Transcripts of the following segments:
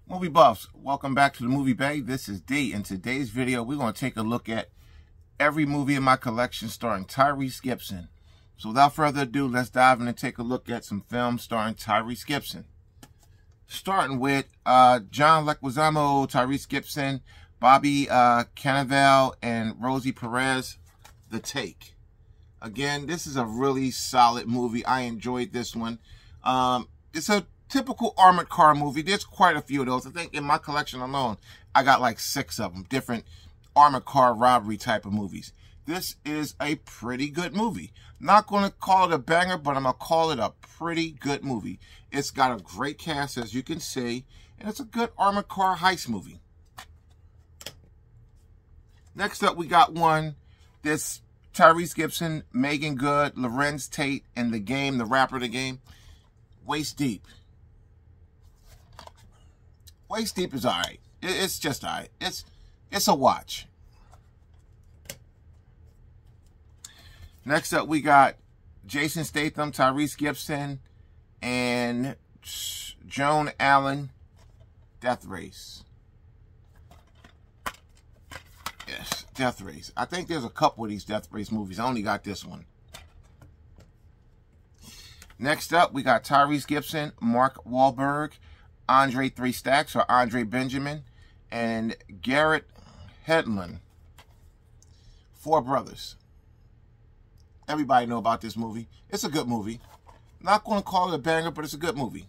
Movie buffs, welcome back to the Movie Bay. This is D. In today's video, we're going to take a look at every movie in my collection starring Tyrese Gibson. So without further ado, let's dive in and take a look at some films starring Tyrese Gibson. Starting with John Leguizamo, Tyrese Gibson, Bobby Cannavale, and Rosie Perez, The Take. Again, this is a really solid movie. I enjoyed this one. It's a typical armored car movie. There's quite a few of those. I think in my collection alone, I got like 6 of them, different armored car robbery type of movies. This is a pretty good movie. Not going to call it a banger, but I'm going to call it a pretty good movie. It's got a great cast, as you can see, and it's a good armored car heist movie. Next up, we got this Tyrese Gibson, Megan Good, Lorenz Tate, and The Game, the rapper The Game, Waist Deep. Waist Deep is alright. It's just alright. It's a watch. Next up, we got Jason Statham, Tyrese Gibson, and Joan Allen, Death Race. Yes, Death Race. I think there's a couple of these Death Race movies. I only got this one. Next up, we got Tyrese Gibson, Mark Wahlberg, Andre 3 Stacks, or Andre Benjamin, and Garrett Hedlund. 4 brothers. Everybody know about this movie. It's a good movie. Not going to call it a banger, but it's a good movie.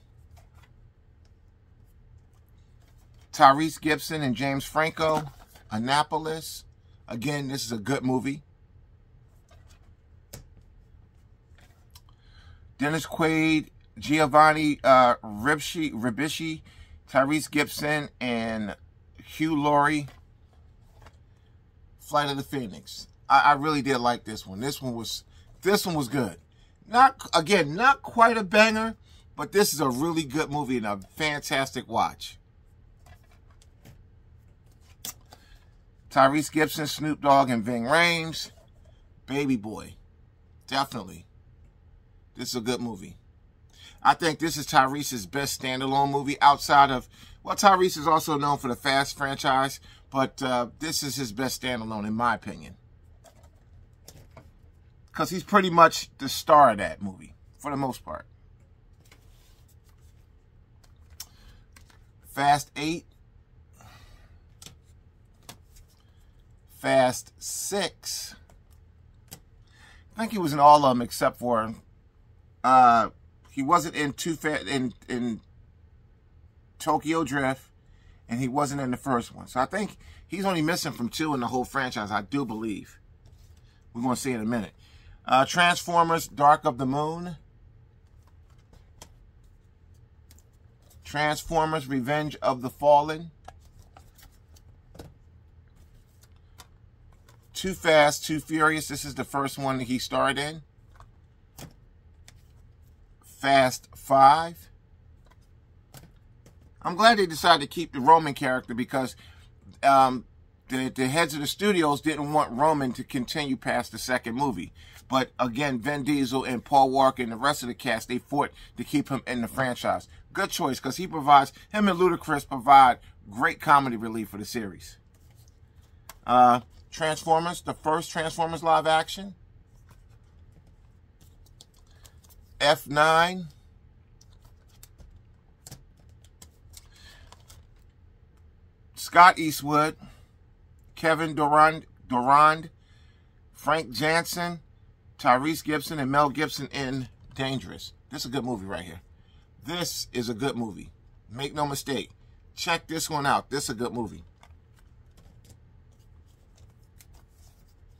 Tyrese Gibson and James Franco, Annapolis. Again, this is a good movie. Dennis Quaid, Giovanni Ribisi, Tyrese Gibson, and Hugh Laurie, Flight of the Phoenix. I really did like this one. This one was good. Not quite a banger, but this is a really good movie and a fantastic watch. Tyrese Gibson, Snoop Dogg, and Ving Rhames, Baby Boy. Definitely. This is a good movie. I think this is Tyrese's best standalone movie outside of, well, Tyrese is also known for the Fast franchise, but this is his best standalone in my opinion. Because he's pretty much the star of that movie, for the most part. Fast 8. Fast 6. I think he was in all of them except for he wasn't in in Tokyo Drift, and he wasn't in the first one. So I think he's only missing from 2 in the whole franchise, I do believe. We're going to see in a minute. Transformers, Dark of the Moon. Transformers, Revenge of the Fallen. Too Fast, Too Furious. This is the first one that he starred in. Fast 5. I'm glad they decided to keep the Roman character because the heads of the studios didn't want Roman to continue past the second movie. But again, Vin Diesel and Paul Walker and the rest of the cast, they fought to keep him in the franchise. Good choice because him and Ludacris provide great comedy relief for the series. Transformers, the first Transformers live action. F9. Scott Eastwood, Kevin Durand, Frank Jansen, Tyrese Gibson, and Mel Gibson in Dangerous. This is a good movie right here. This is a good movie. Make no mistake. Check this one out. This is a good movie.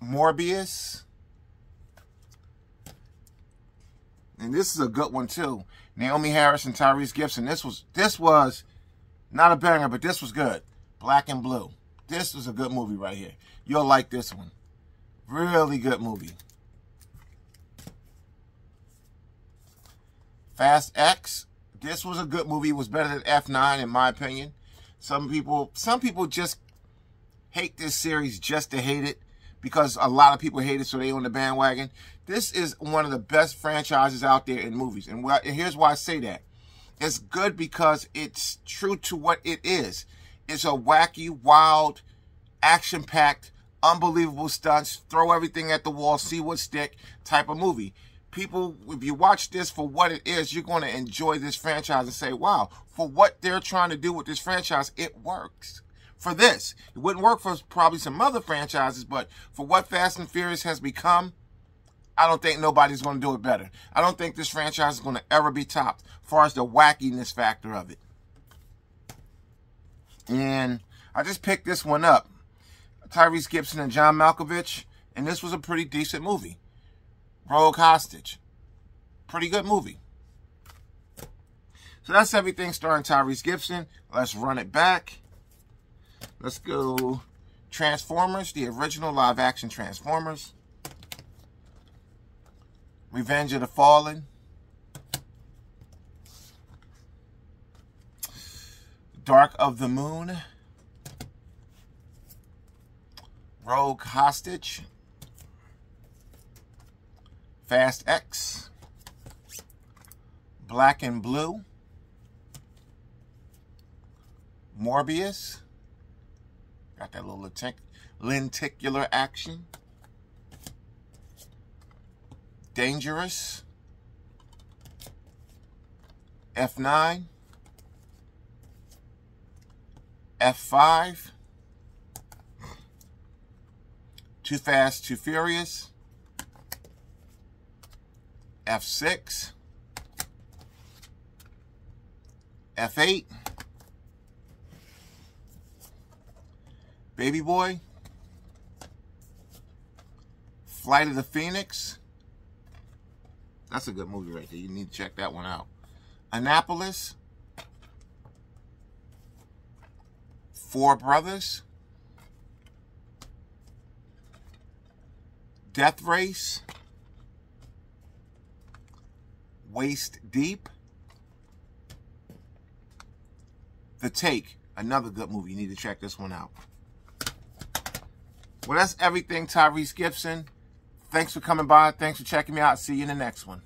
Morbius. And this is a good one too. Naomi Harris and Tyrese Gibson. This was not a banger, but this was good. Black and Blue. This was a good movie right here. You'll like this one. Really good movie. Fast X. This was a good movie. It was better than F9 in my opinion. Some people just hate this series just to hate it, because a lot of people hate it, so they on the bandwagon. This is one of the best franchises out there in movies. And here's why I say that. It's good because it's true to what it is. It's a wacky, wild, action-packed, unbelievable stunts, throw everything at the wall, see what stick type of movie. People, if you watch this for what it is, you're going to enjoy this franchise and say, wow, for what they're trying to do with this franchise, it works. For this, it wouldn't work for probably some other franchises, but for what Fast and Furious has become, I don't think nobody's going to do it better. I don't think this franchise is going to ever be topped as far as the wackiness factor of it. And I just picked this one up. Tyrese Gibson and John Malkovich, and this was a pretty decent movie. Rogue Hostage. Pretty good movie. So that's everything starring Tyrese Gibson. Let's run it back. Let's go Transformers, the original live-action Transformers. Revenge of the Fallen. Dark of the Moon. Rogue Hostage. Fast X. Black and Blue. Morbius. Got that little lenticular action. Dangerous. F9. F5. Too Fast, Too Furious. F6. F8. Baby Boy. Flight of the Phoenix. That's a good movie right there. You need to check that one out. Annapolis. Four Brothers. Death Race. Waist Deep. The Take. Another good movie. You need to check this one out. Well, that's everything, Tyrese Gibson. Thanks for coming by. Thanks for checking me out. See you in the next one.